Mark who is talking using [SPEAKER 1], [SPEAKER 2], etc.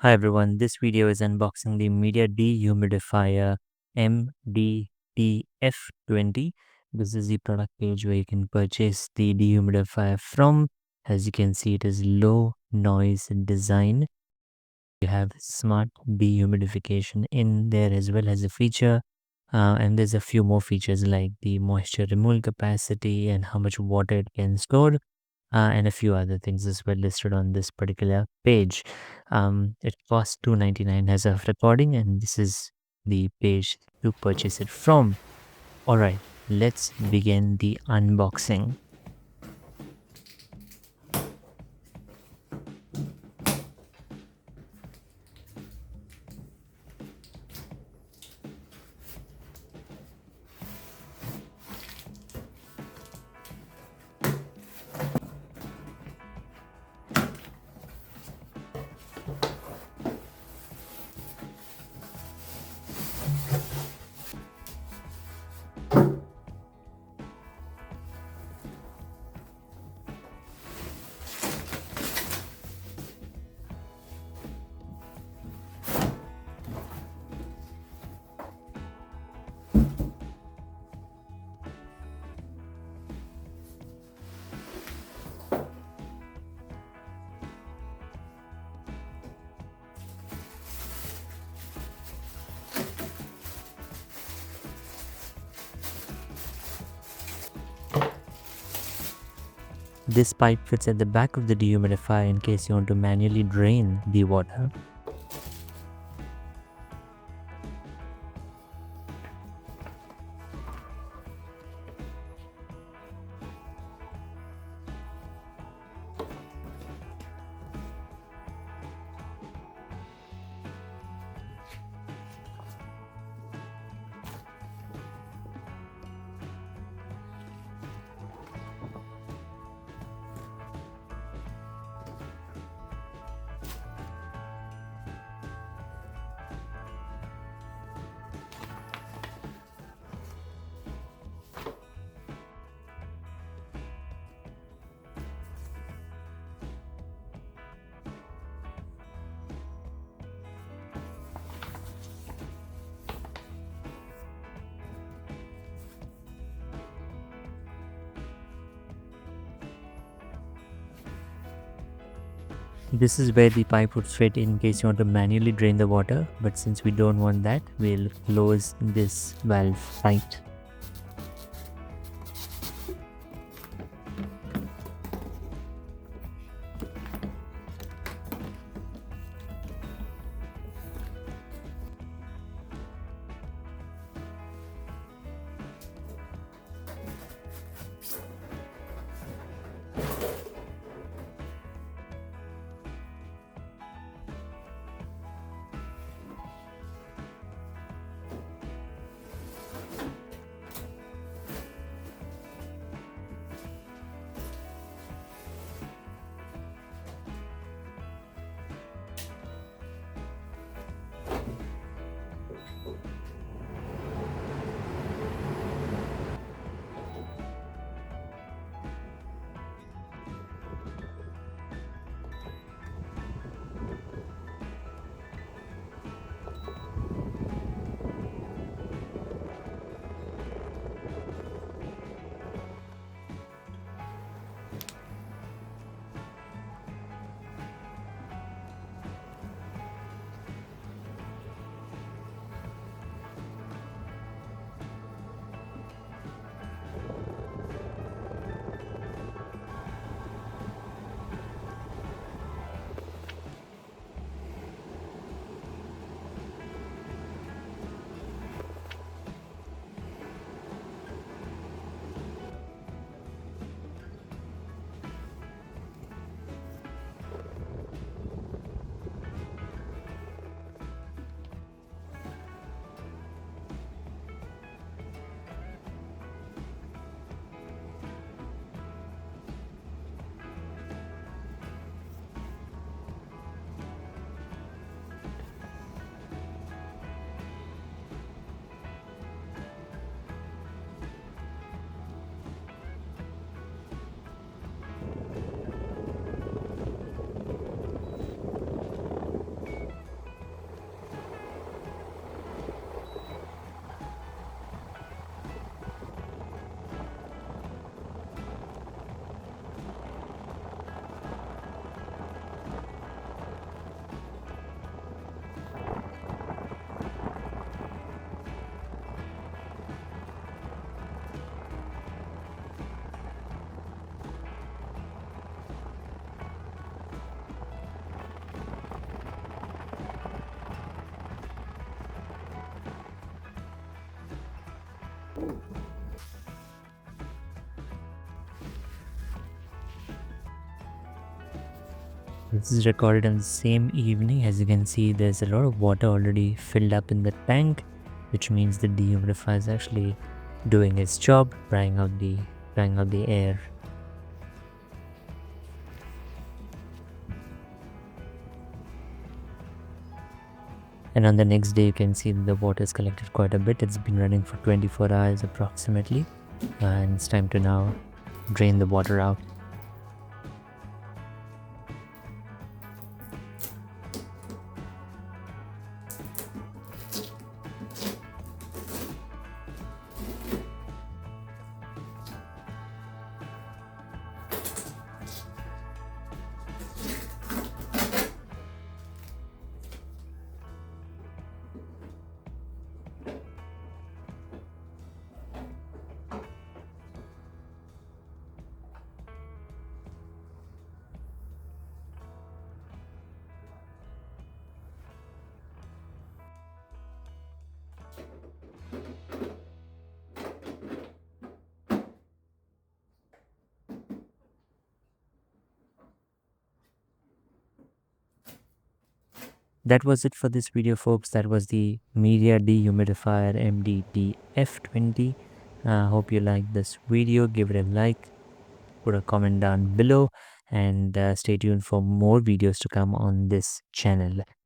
[SPEAKER 1] Hi everyone, this video is unboxing the Midea Dehumidifier MDDF20. This is the product page where you can purchase the dehumidifier from. As you can see, it is low noise design. You have smart dehumidification in there as well as a feature. And there's a few more features like the moisture removal capacity and how much water it can store, and a few other things as well listed on this particular page. It costs $2.99 as of recording, and this is the page to purchase it from. All right, let's begin the unboxing. This pipe fits at the back of the dehumidifier in case you want to manually drain the water. This is where the pipe would fit in case you want to manually drain the water, but since we don't want that, we'll close this valve tight. This is recorded on the same evening. As you can see, there's a lot of water already filled up in the tank, which means the dehumidifier is actually doing its job, drying out the air. And on the next day, you can see that the water is collected quite a bit. It's been running for 24 hours approximately, and it's time to now drain the water out. That was it for this video, folks. That was the Midea Dehumidifier MDDF20. Hope you liked this video. Give it a like, put a comment down below, and stay tuned for more videos to come on this channel.